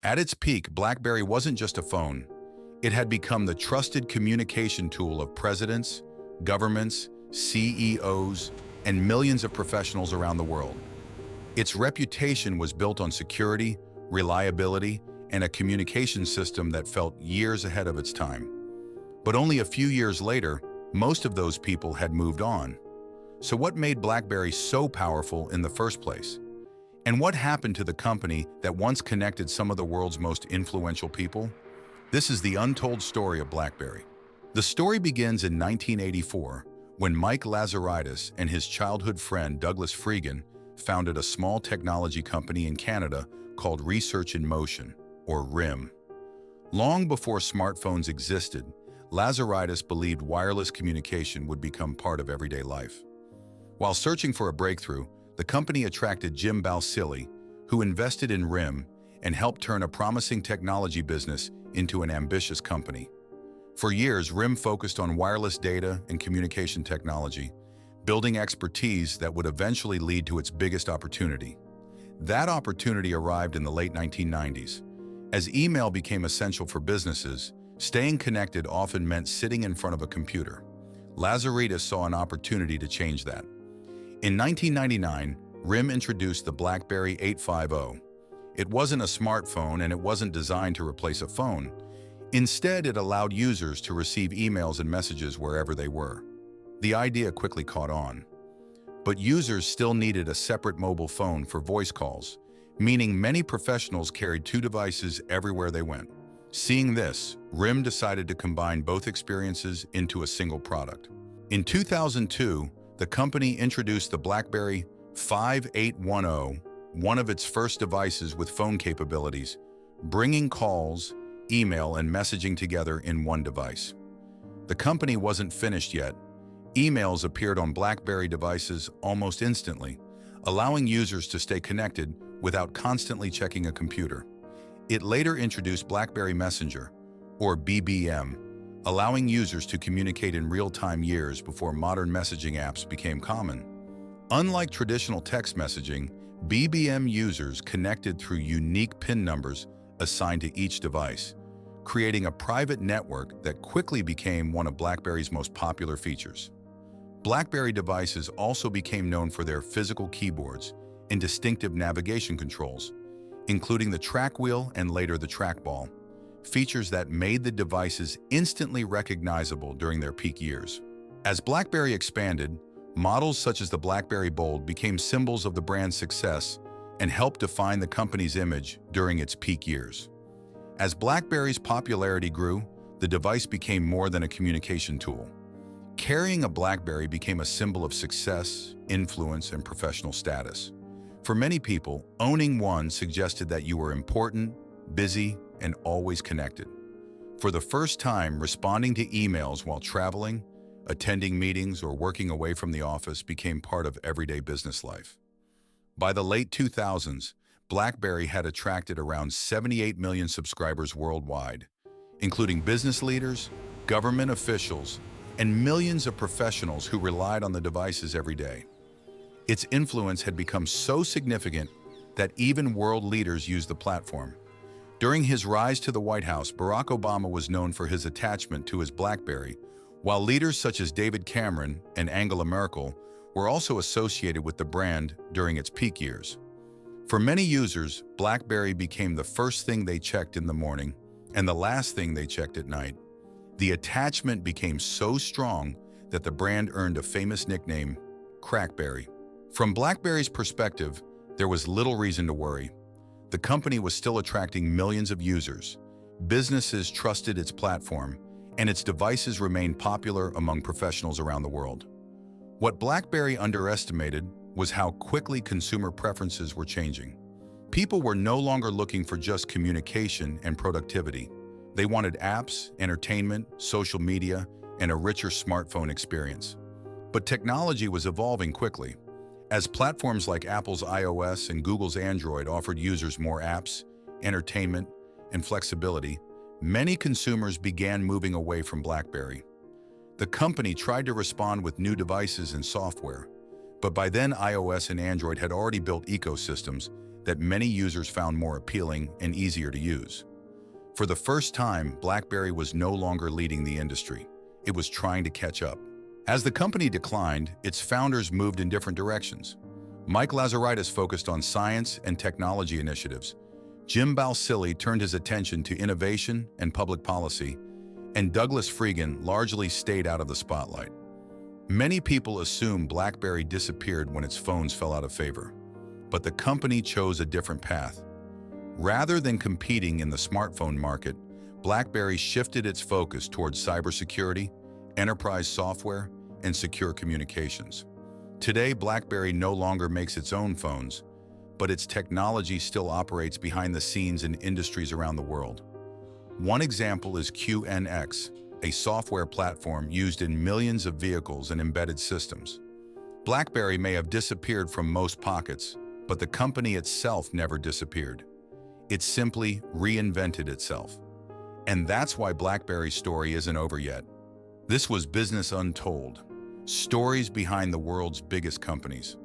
At its peak, BlackBerry wasn't just a phone. It had become the trusted communication tool of presidents, governments, CEOs, and millions of professionals around the world. Its reputation was built on security, reliability, and a communication system that felt years ahead of its time. But only a few years later, most of those people had moved on. So what made BlackBerry so powerful in the first place? And what happened to the company that once connected some of the world's most influential people? This is the untold story of BlackBerry. The story begins in 1984 when Mike Lazaridis and his childhood friend Douglas Freegan founded a small technology company in Canada called Research in Motion, or RIM. Long before smartphones existed, Lazaridis believed wireless communication would become part of everyday life. While searching for a breakthrough, the company attracted Jim Balsillie, who invested in RIM and helped turn a promising technology business into an ambitious company. For years, RIM focused on wireless data and communication technology, building expertise that would eventually lead to its biggest opportunity. That opportunity arrived in the late 1990s. As email became essential for businesses, staying connected often meant sitting in front of a computer. Lazaridis saw an opportunity to change that. In 1999, RIM introduced the BlackBerry 850. It wasn't a smartphone and it wasn't designed to replace a phone. Instead, it allowed users to receive emails and messages wherever they were. The idea quickly caught on. But users still needed a separate mobile phone for voice calls, meaning many professionals carried two devices everywhere they went. Seeing this, RIM decided to combine both experiences into a single product. In 2002, the company introduced the BlackBerry 5810, one of its first devices with phone capabilities, bringing calls, email, and messaging together in one device. The company wasn't finished yet. Emails appeared on BlackBerry devices almost instantly, allowing users to stay connected without constantly checking a computer. It later introduced BlackBerry Messenger, or BBM, allowing users to communicate in real time years before modern messaging apps became common. Unlike traditional text messaging, BBM users connected through unique PIN numbers assigned to each device, creating a private network that quickly became one of BlackBerry's most popular features. BlackBerry devices also became known for their physical keyboards and distinctive navigation controls, including the track wheel and later the trackball, features that made the devices instantly recognizable during their peak years. As BlackBerry expanded, models such as the BlackBerry Bold became symbols of the brand's success and helped define the company's image during its peak years. As BlackBerry's popularity grew, the device became more than a communication tool. Carrying a BlackBerry became a symbol of success, influence, and professional status. For many people, owning one suggested that you were important, busy, and always connected. For the first time, responding to emails while traveling, attending meetings, or working away from the office became part of everyday business life. By the late 2000s, BlackBerry had attracted around 78 million subscribers worldwide, including business leaders, government officials, and millions of professionals who relied on the devices every day. Its influence had become so significant that even world leaders used the platform. During his rise to the White House, Barack Obama was known for his attachment to his BlackBerry, while leaders such as David Cameron and Angela Merkel were also associated with the brand during its peak years. For many users, BlackBerry became the first thing they checked in the morning and the last thing they checked at night. The attachment became so strong that the brand earned a famous nickname, Crackberry. From BlackBerry's perspective, there was little reason to worry. The company was still attracting millions of users. Businesses trusted its platform, and its devices remained popular among professionals around the world. What BlackBerry underestimated was how quickly consumer preferences were changing. People were no longer looking for just communication and productivity. They wanted apps, entertainment, social media, and a richer smartphone experience. But technology was evolving quickly. As platforms like Apple's iOS and Google's Android offered users more apps, entertainment, and flexibility, many consumers began moving away from BlackBerry. The company tried to respond with new devices and software, but by then iOS and Android had already built ecosystems that many users found more appealing and easier to use. For the first time, BlackBerry was no longer leading the industry. It was trying to catch up. As the company declined, its founders moved in different directions. Mike Lazaridis focused on science and technology initiatives. Jim Balsillie turned his attention to innovation and public policy, and Douglas Freegan largely stayed out of the spotlight. Many people assume BlackBerry disappeared when its phones fell out of favor, but the company chose a different path. Rather than competing in the smartphone market, BlackBerry shifted its focus towards cybersecurity, enterprise software, and secure communications. Today, BlackBerry no longer makes its own phones, but its technology still operates behind the scenes in industries around the world. One example is QNX, a software platform used in millions of vehicles and embedded systems. BlackBerry may have disappeared from most pockets, but the company itself never disappeared. It simply reinvented itself. And that's why BlackBerry's story isn't over yet. This was Business Untold, stories behind the world's biggest companies.